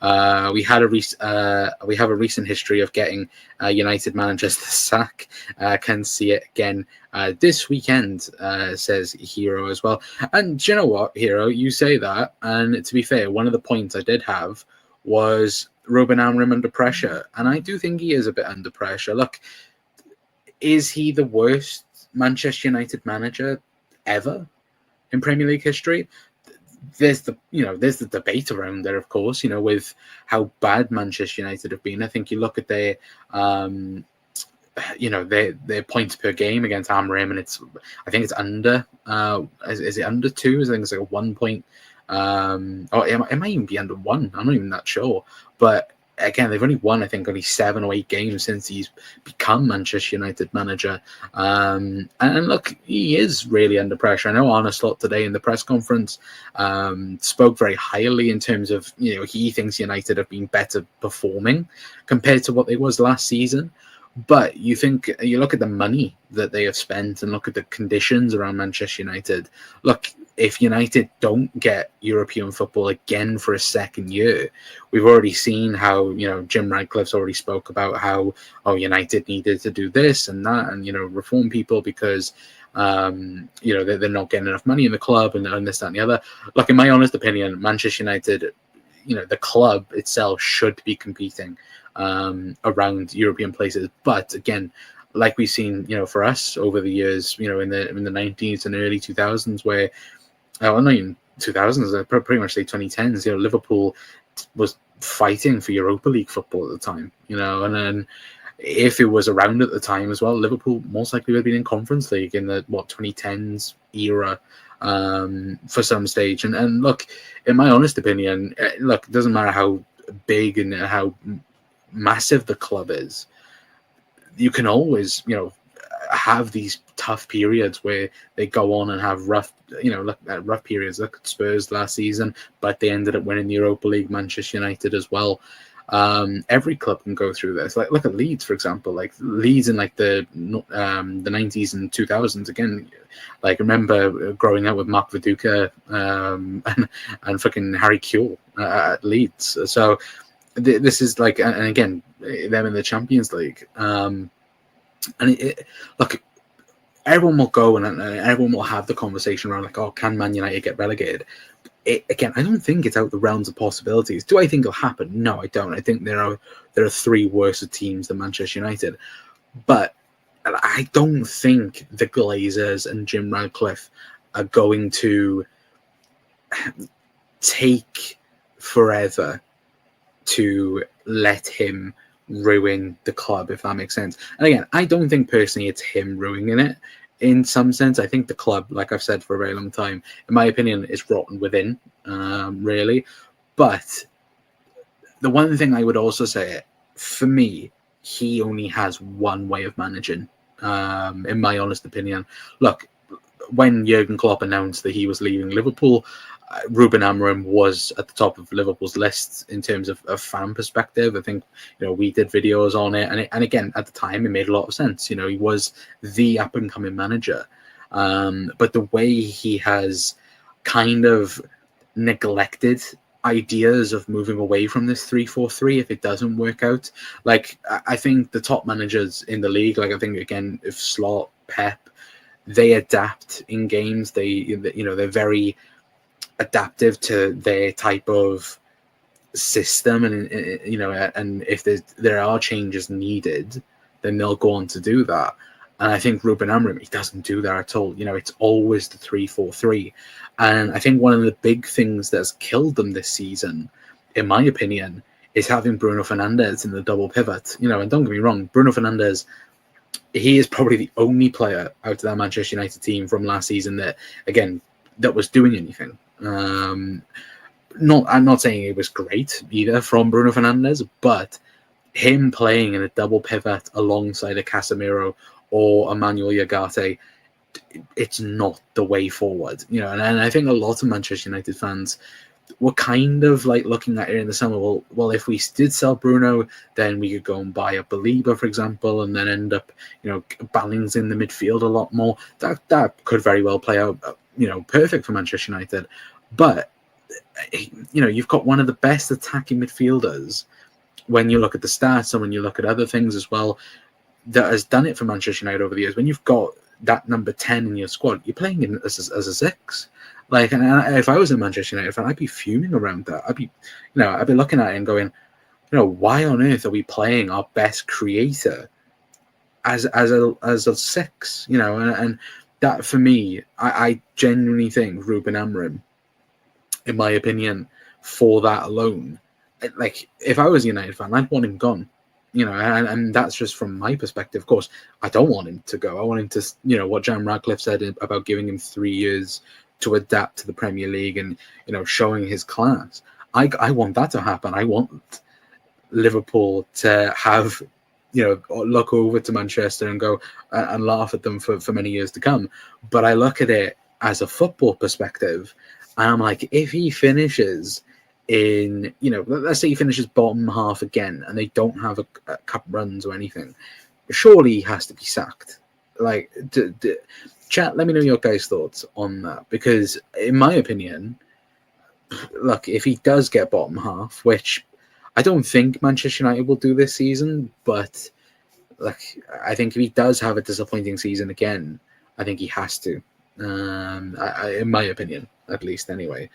We have a recent history of getting United managers to sack. Can see it again this weekend, says Hero as well. And do you know what, Hero? You say that, and to be fair, one of the points I did have was Ruben Amorim under pressure, and I do think he is a bit under pressure. Look, is he the worst Manchester United manager ever in Premier League history? There's the debate around there, of course, with how bad Manchester United have been. I think you look at their points per game against Amorim, and I think it's under. Is it under 2? I think it's like a 1 point. It might even be under 1. I'm not even that sure. But again, they've only won, I think, only 7 or 8 games since he's become Manchester United manager. And look, he is really under pressure. I know Arne Slot today in the press conference spoke very highly in terms of, he thinks United have been better performing compared to what they was last season. But you look at the money that they have spent and look at the conditions around Manchester United. Look, if United don't get European football again for a second year, we've already seen how, Jim Radcliffe's already spoke about how, United needed to do this and that and, reform people because, they're not getting enough money in the club and this, that and the other. Look, in my honest opinion, Manchester United, the club itself should be competing around European places. But again, like we've seen, for us over the years, in the 90s and early 2000s, where, not even 2000s, pretty much the 2010s, Liverpool was fighting for Europa League football at the time, and then if it was around at the time as well, Liverpool most likely would have been in Conference League in the 2010s era for some stage. And look, in my honest opinion, it doesn't matter how big and how massive the club is, you can always have these tough periods where they go on and have rough periods. Look at Spurs last season, but they ended up winning the Europa League. Manchester United as well. Every club can go through this. Like, look at Leeds, for example. Like Leeds in the 90s and 2000s. Again, like remember growing up with Mark Viduka and fucking Harry Kewell at Leeds. So this is like, and again, them in the Champions League. Look, everyone will go and everyone will have the conversation around like, can Man United get relegated? Again, I don't think it's out the realms of possibilities. Do I think it'll happen? No, I don't. I think there are 3 worse teams than Manchester United, but I don't think the Glazers and Jim Radcliffe are going to take forever to let him ruin the club, if that makes sense. And again, I don't think personally it's him ruining it. In some sense, I think the club, like I've said for a very long time, in my opinion, is rotten within, really. But the one thing I would also say, for me, he only has one way of managing, in my honest opinion. Look, when Jurgen Klopp announced that he was leaving Liverpool, Ruben Amorim was at the top of Liverpool's list in terms of fan perspective. I think, we did videos on it. And again, at the time, it made a lot of sense. He was the up-and-coming manager. But the way he has kind of neglected ideas of moving away from this 3-4-3 if it doesn't work out. Like, I think the top managers in the league, like I think, again, if Slot, Pep, they adapt in games. They're very adaptive to their type of system, and and if there are changes needed, then they'll go on to do that. And I think Ruben Amorim, he doesn't do that at all. It's always the 3-4-3, and I think one of the big things that's killed them this season, in my opinion, is having Bruno Fernandes in the double pivot. And don't get me wrong, Bruno Fernandes, he is probably the only player out of that Manchester United team from last season that was doing anything. I'm not saying it was great either from Bruno Fernandes, but him playing in a double pivot alongside a Casemiro or Emmanuel Ugarte, it's not the way forward. And I think a lot of Manchester United fans were kind of like looking at it in the summer. Well, if we did sell Bruno, then we could go and buy a Belieber, for example, and then end up, balancing the midfield a lot more. That could very well play out, perfect for Manchester United. But you've got one of the best attacking midfielders when you look at the stats and when you look at other things as well, that has done it for Manchester United over the years. When you've got that number 10 in your squad, you're playing in as a 6. Like, and if I was a Manchester United fan, I'd be fuming around that. I'd be looking at it and going, why on earth are we playing our best creator as a 6? And that for me, I genuinely think Ruben Amorim, in my opinion, for that alone, like if I was a United fan, I'd want him gone. And that's just from my perspective. Of course, I don't want him to go. I want him to, what Jan Radcliffe said about giving him 3 years to adapt to the Premier League and, showing his class. I want that to happen. I want Liverpool to have, look over to Manchester and go and laugh at them for many years to come. But I look at it as a football perspective, and I'm like, if he finishes in, let's say he finishes bottom half again and they don't have a cup runs or anything, surely he has to be sacked. Like, chat, let me know your guys' thoughts on that, because in my opinion, look, if he does get bottom half, which I don't think Manchester United will do this season, but like, I think if he does have a disappointing season again, I think he has to, in my opinion, at least anyway.